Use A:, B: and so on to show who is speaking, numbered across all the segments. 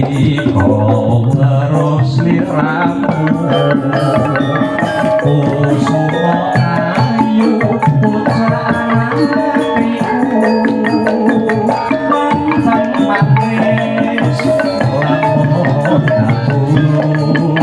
A: kau terus liramu kusuma ayu putraan hatiku mantan manis lamun dahulu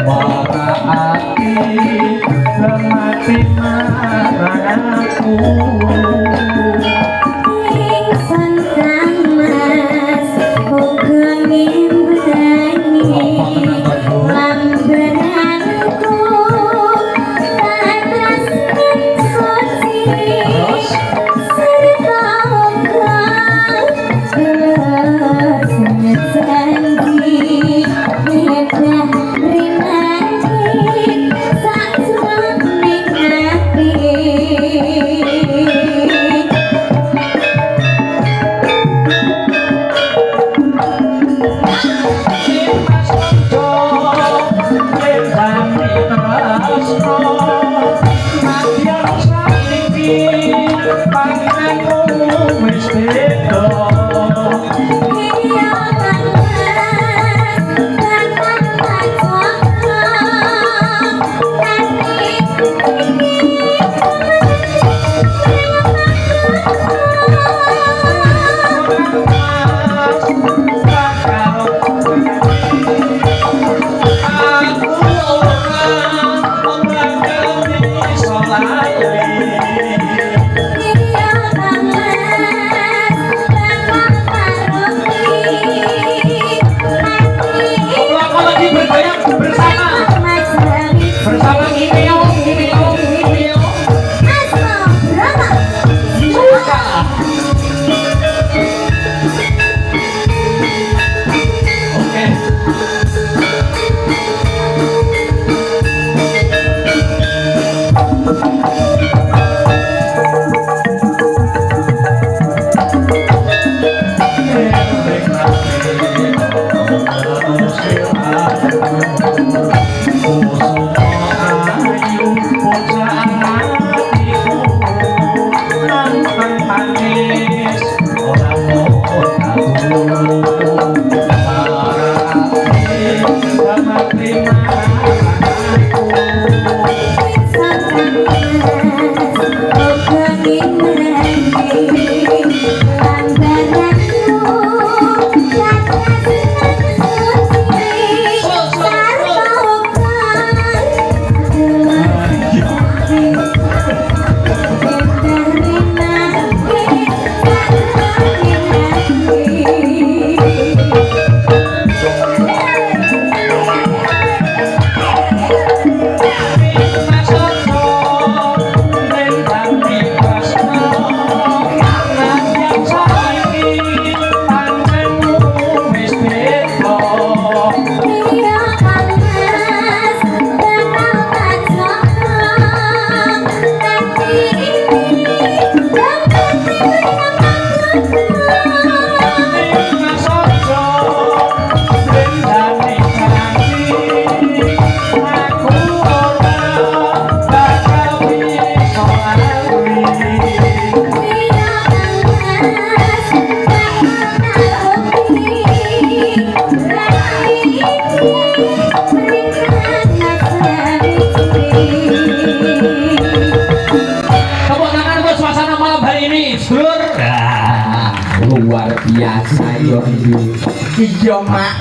A: maraati lemati marang aku
B: luar biasa yo iya mak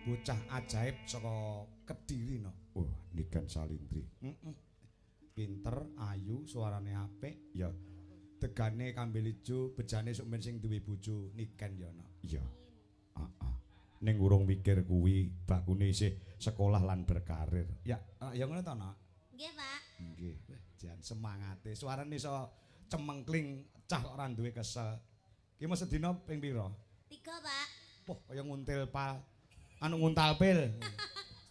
C: bocah ajaib saka Kediri no.
D: Oh, Niken Salindri.
C: Pinter, ayu, suarane apik, ya tegane kambil ijo, bejane sok men sing duwe bojo Niken ya no.
D: Iya. Heeh. Ning urung mikir kuwi bakune isih sekolah lan berkarir.
C: Ya, ya ngono to no.
E: Nggih, Pak.
C: Nggih, jan semangate. Suarane iso cemengkling cah kok ora duwe kesel. Ki mesti sedina ping pira?
E: 3, Pak.
C: Poh kaya nguntil nguntal pil.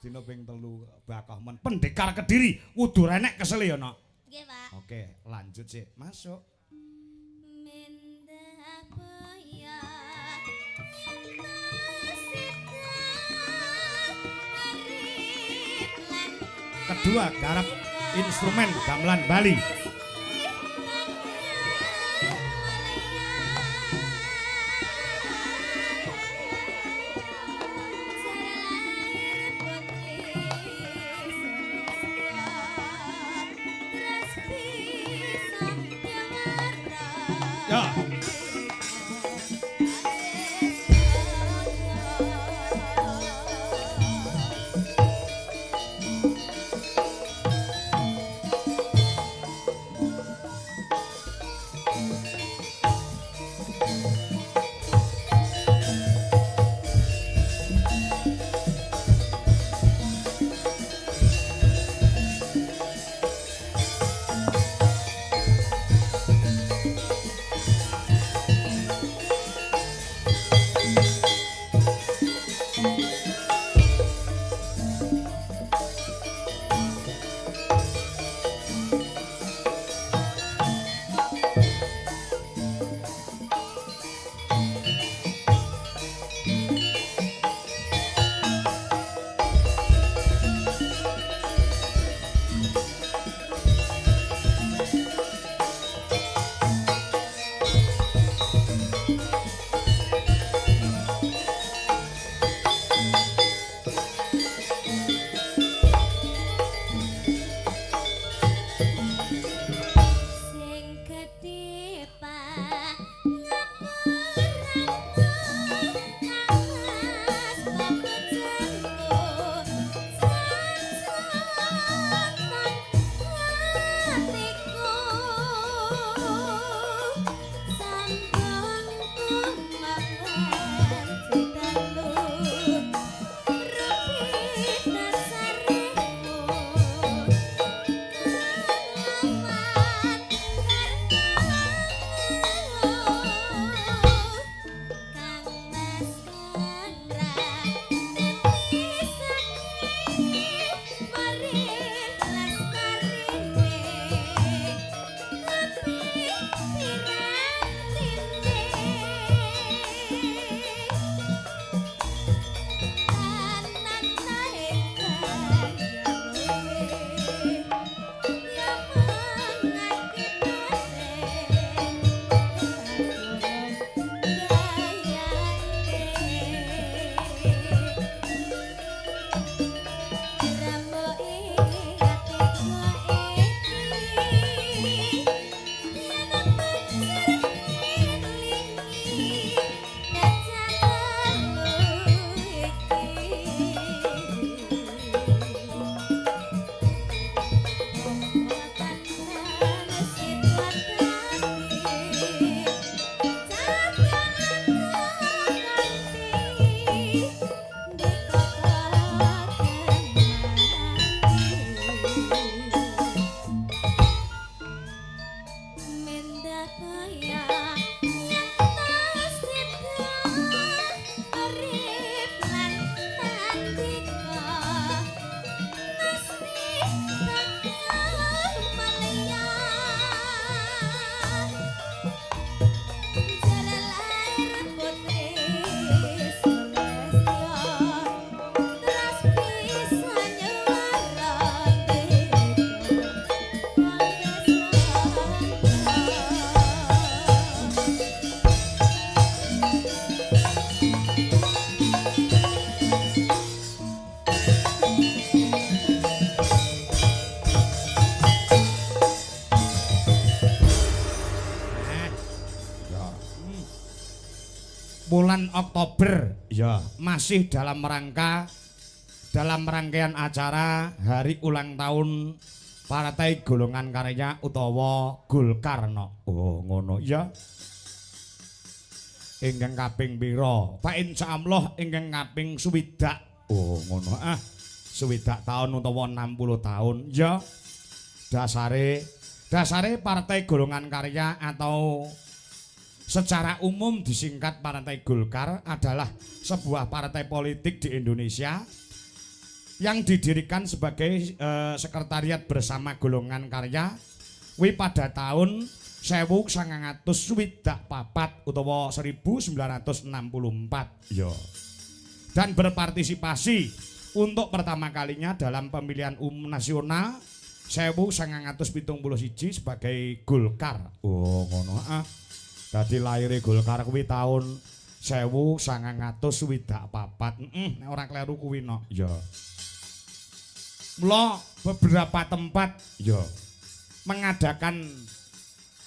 C: Sedina ping 3 bakah men. Pendekar Kediri kudu renek kesel ya, Nok.
E: Nggih, Pak.
C: Oke, lanjut sih. Masuk.
E: Mendah boya
C: Kedua, garap instrumen gamelan Bali. Ya. bulan Oktober ya masih dalam rangkaian acara hari ulang tahun Partai Golongan Karya utawa Golkar no. Oh ngono ya. Ingkang kaping pira? Pak insyaallah ingkang kaping 60. Oh ngono ah. 60 tahun utawa 60 tahun ya. Dasare Partai Golongan Karya atau secara umum disingkat Partai Golkar adalah sebuah partai politik di Indonesia yang didirikan sebagai sekretariat bersama Golongan Karya wi pada tahun 1964 utawa 1964 ya. Dan berpartisipasi untuk pertama kalinya dalam pemilihan umum nasional 1971 sebagai Golkar. Oh ngono ah. Dadi lahire Golkar kuwi tahun 1964. Nek ora kleru kuwi no. Ya. Mula beberapa tempat ya mengadakan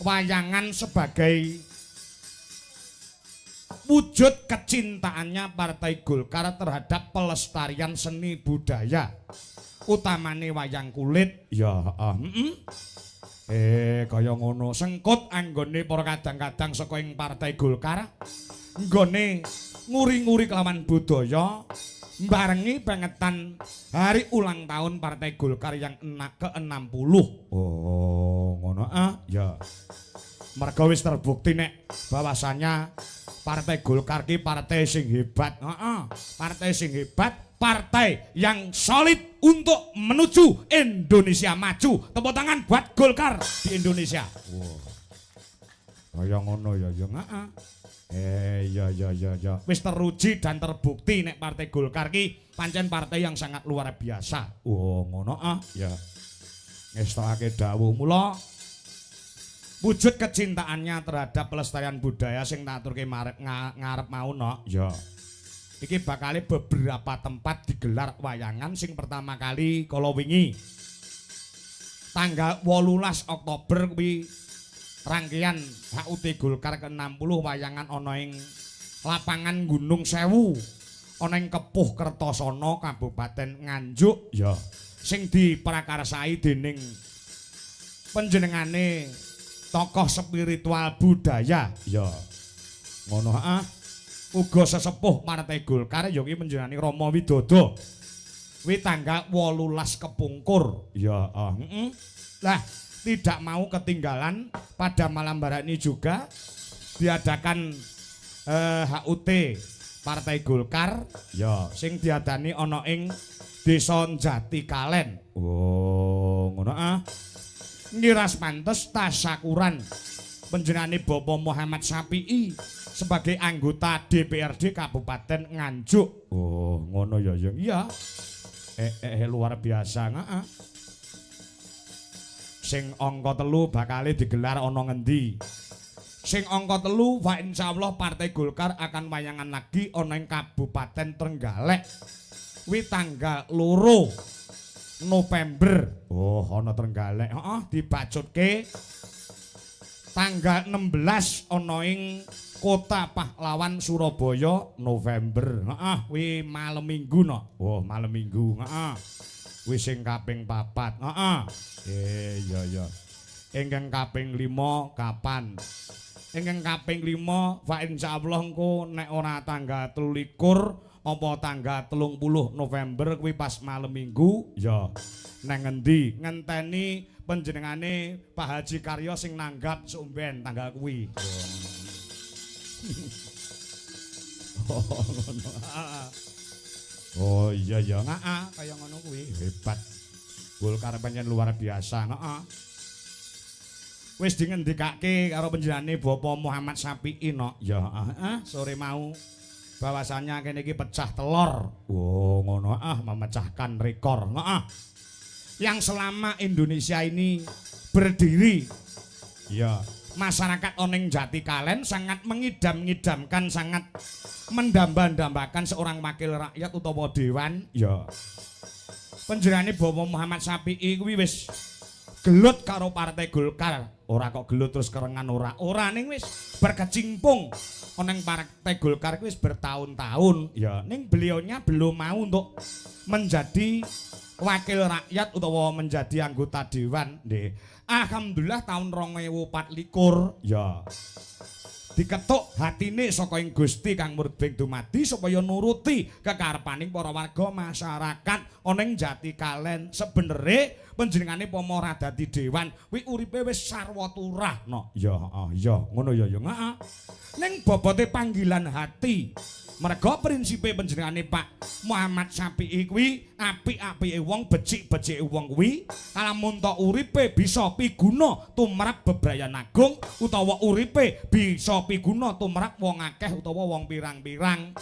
C: wayangan sebagai wujud kecintaannya Partai Golkar terhadap pelestarian seni budaya utamane wayang kulit ya kaya ngono sengkut anggone para kadang-kadang saka ing Partai Golkar nggone nguri-nguri kelawan budaya barengi bangetan hari ulang tahun Partai Golkar yang ke-60. Oh, ngono ah. Ya. Merga wis terbukti nek bahwasanya Partai Golkar ki partai sing hebat. Heeh. Partai sing hebat, partai yang solid untuk menuju Indonesia maju. Tepuk tangan buat Golkar di Indonesia. Wow. Kaya ngono ya, ya heeh. Ya. Wis teruji dan terbukti nek Partai Golkar ki pancen partai yang sangat luar biasa. Oh, ngono ah. Ya. Ngestokake dawuh mula wujud kecintaannya terhadap pelestarian budaya sing tak aturke ngarep mau no. Ya. Iki bakal beberapa tempat digelar wayangan sing pertama kali kala wingi tanggal 18 Oktober kuwi rangkaian HUT Golkar ke-60 wayangan ana ing lapangan Gunung Sewu ana ing Kepuh Kertosono Kabupaten Nganjuk ya sing diprakarsai dening panjenengane tokoh spiritual budaya ya ngono ah uga sesepuh Partai Golkar ya ki panjenengane Rama Widodo wi tanggal 18 kepungkur ya lah tidak mau ketinggalan pada malam hari ini juga diadakan HUT Partai Golkar ya sing diadani ana ing Desa Jati Kalen. Oh ngono ah ngiras pantes tasyakuran panjenengane Bapak Muhammad Syafi'i sebagai anggota DPRD Kabupaten Nganjuk. Oh ngono ya iya luar biasa heeh. Sing angka 3 bakal digelar ana ngendi? Sing angka 3 wa insyaallah Partai Golkar akan wayangan lagi ana ing Kabupaten Trenggalek. Wi tanggal 2 November. Oh, ana Trenggalek. Heeh, dibacutke tanggal 16 ana ing Kota Pahlawan Surabaya November. Heeh, wi malam Minggu no. Oh, malam Minggu. Heeh. Wi sing kaping 4. Heeh. Iya. Ingkang kaping 5 kapan? Ingkang kaping 5 fa insyaallah engko nek ora tanggal 23 apa tanggal 30 November kuwi pas malam Minggu ya. Nang ngendi? Ngenteni panjenengane Pak Haji Karyo sing nanggap sumben tanggal kuwi. Oh iya kaya ngono kuwi hebat. Golkar pancen luar biasa heeh. Wis dingendikake karo panjenengane Bapak Muhammad Syafi'i no. Ya sore mau bahwasanya kene iki pecah telur. Oh ngono memecahkan rekor heeh. Yang selama Indonesia ini berdiri ya masyarakat oneng Jati Kalen sangat mengidam-ngidamkan sangat mendamba-dambakan seorang wakil rakyat utawa dewan ya panjenengane Bapak Muhammad Syafi'i kuwi wis gelut karo Partai Golkar. Ora kok gelut terus kerengan ora ning wis berkecimpung oneng Partai Golkar wis bertahun-tahun ya ning beliaunya belum mau untuk menjadi wakil rakyat utawa menjadi anggota dewan nggih. Alhamdulillah tahun 2024 ya diketuk hatine saka ing Gusti Kang Murbeng dumadi supaya nuruti kekarepaning para warga masyarakat ana ing Jatikalen. Sebenere panjenengane pamora dadi dewan kuwi uripe wis sarwa turah no. Ya ngono ya heeh. Ning bobote panggilan hati merga prinsipe panjenengane Pak Muhammad Syafi'i kuwi apik-apike wong becik-becike wong kuwi lamun tok uripe bisa piguna tumrap bebrayan agung utawa uripe bisa piguna tumrap wong akeh utawa wong pirang-pirang.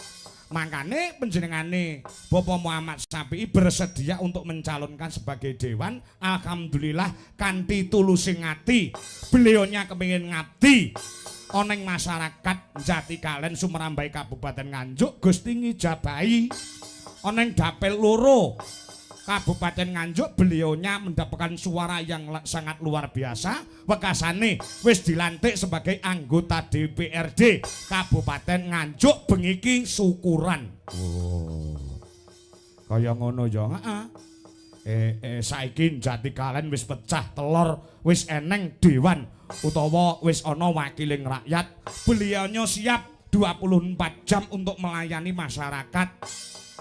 C: Makane panjenengane Bapak Muhammad Syafi'i bersedia untuk mencalonkan sebagai dewan. Alhamdulillah kanthi tulusing ati beliaunya kepengin ngabdi oneng masyarakat Jatikalen Sumerambai Kabupaten Nganjuk. Gusti ngijabahi oneng dapil loro Kabupaten Nganjuk beliaunya mendapatkan suara yang sangat luar biasa. Wekasane wis dilantik sebagai anggota DPRD Kabupaten Nganjuk bengiki syukuran.
D: Oh. Kaya ngono ya, heeh. Saiki Jatikalen wis pecah telur, wis eneng dewan utawa wis ana wakiling rakyat. Beliaunya siap 24 jam untuk melayani masyarakat.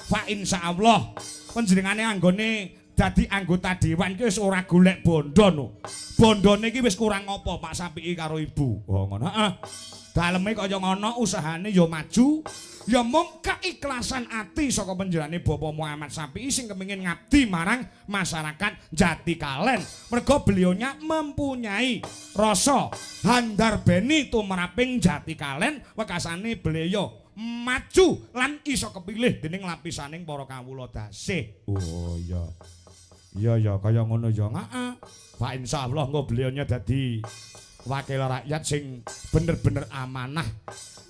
D: Fa insyaallah panjenengane anggone dadi anggota dewan ki wis ora golek bondo no. Bondone iki wis kurang apa Pak Syafi'i karo Ibu. Oh ngono, heeh. Daleme kaya ngono, usahane ya maju. Ya mung keikhlasan ati saka panjenengane Bapak Muhammad Syafi'i sing kepengin ngabdi marang masyarakat Jatikalen. Merga beliaunya mempunyai rasa handar beni tumraping Jatikalen, wekasane beliau maju lan iso kepilih dening lapisaning para kawula dasih. Oh iya. Iya kaya ngono ya, heeh. Pak insyaallah engko beliaunya dadi wakil rakyat sing bener-bener amanah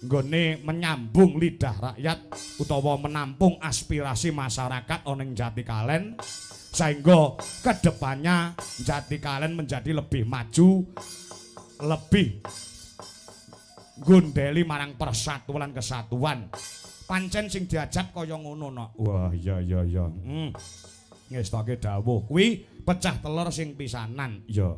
D: nggone menyambung lidah rakyat utawa menampung aspirasi masyarakat oneng Jatikalen sehingga kedepannya Jatikalen menjadi lebih maju, lebih gondeli marang persatuan kesatuan. Pancen sing diajak kaya ngono no. Wah iya.
C: Ngestoke dawuh kuwi pecah telur sing pisanan.
D: Ya.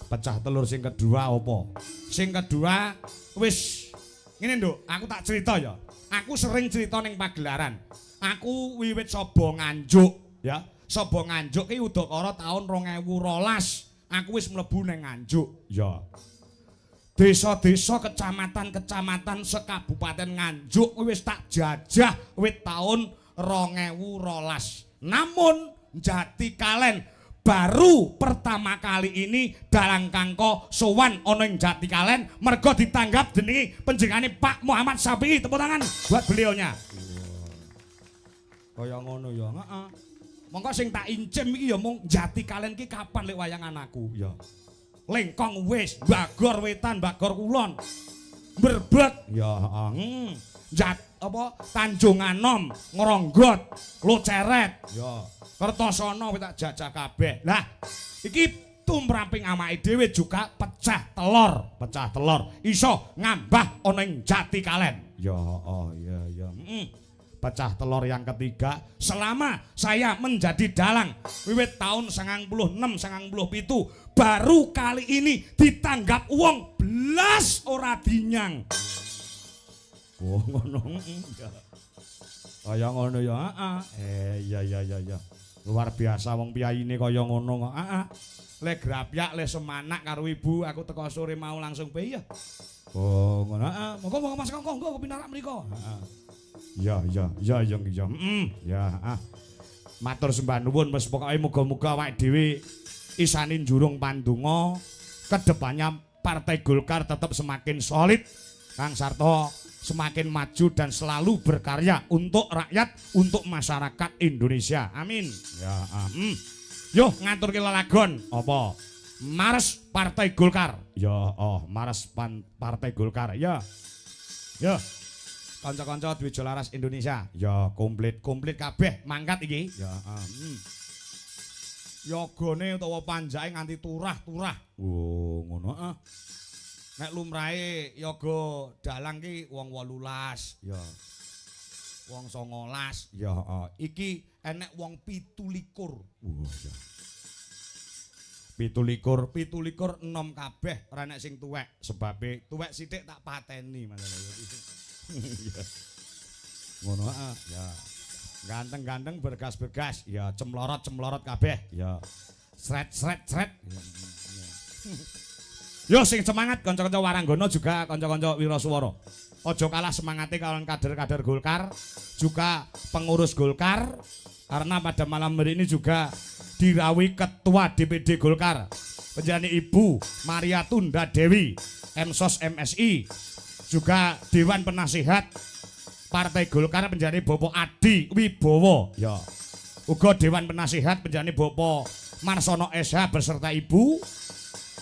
C: Pecah telur sing kedua apa? Sing kedua wis ngene nduk, aku tak cerita ya. Aku sering cerita ning pagelaran. Aku wiwit Saba Nganjuk ya. Saba Nganjuk ki udakara taun 2012. Aku wis mlebu ning Nganjuk.
D: Ya.
C: Desa-desa kecamatan-kecamatan sekabupaten Nganjuk wis tak jajah wit taun 2012. Namun Jatikalen baru pertama kali ini dalang kangko sowan ana ing Jatikalen merga ditanggap dening panjenengane Pak Muhammad Syafi'i. Tepuk tangan buat beliaunya. Kaya ngono ya, heeh. Monggo sing tak incim iki ya mung Jatikalen ki kapan lek wayangan aku ya. Lengkong wis, Bagor Wetan, Bagor Kulon. Brebet
D: Ya,
C: Tanjung Anom, Ngronggot, Luceret.
D: ya.
C: Kertosono wis tak jajah kabeh. Lah, iki tumraping amake dhewe juga pecah telur. Iso ngambah ana ing Jatikalen.
D: Ya, iya.
C: Pecah telur yang ketiga selama saya menjadi dalang wiwit tahun 96 97 baru kali ini ditanggap uang belas ora dinyang.
D: Oh ngono.
C: Kaya ngono ya,
D: Iya.
C: luar biasa wong piyaine kaya ngono kok. Le grapyak le semanak karo ibu aku teko sore mau langsung bae ya.
D: Oh ngono.
C: Monggo Mas Kongko nggo pinarak mriko.
D: Ya.
C: Ya, matur sembah nuwun wis pokoke muga-muga awake dhewe isane njurung pandonga kedepannya Partai Golkar tetap semakin solid, Kang Sarto semakin maju dan selalu berkarya untuk rakyat, untuk masyarakat Indonesia. Amin.
D: Ya,
C: Yo ngaturke lelagon apa? Mars Partai Golkar.
D: Ya,
C: Mars Partai Golkar. Ya. Yo. Kanca-kanca Dwijo Laras Indonesia.
D: ya
C: Komplit kabeh mangkat iki.
D: Ya,
C: Yogane utawa panjake nganti turah-turah.
D: Oh ngono.
C: Nek lumrahe yoga dalang ki wong 18, ya. Wong 19, ya. Iki enek wong 17. Wah, ya. 17 enom kabeh ora nek sing tuwek, sebabe tuwek sithik tak pateni masalah. Ya. Ngono ya. Ganteng-ganteng bergas-bergas, ya cemlorot-cemlorot kabeh, ya. Sret. Yo sing semangat kanca-kanca Waranggana juga kanca-kanca Wiraswara. Aja kalah semangate kalian kader-kader Golkar, juga pengurus Golkar karena pada malam hari ini juga dirawi Ketua DPD Golkar penjani Ibu Maria Tunda Dewi Emsos MSI, juga Dewan Penasihat Partai Golkar penjani Bapak Adi Wibowo, ya. Uga Dewan Penasihat penjani Bapak Marsono SH beserta Ibu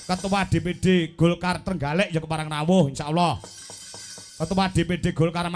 C: Ketua DPD Golkar Trenggalek ya keparang rawuh insyaallah. Ketua DPD Golkar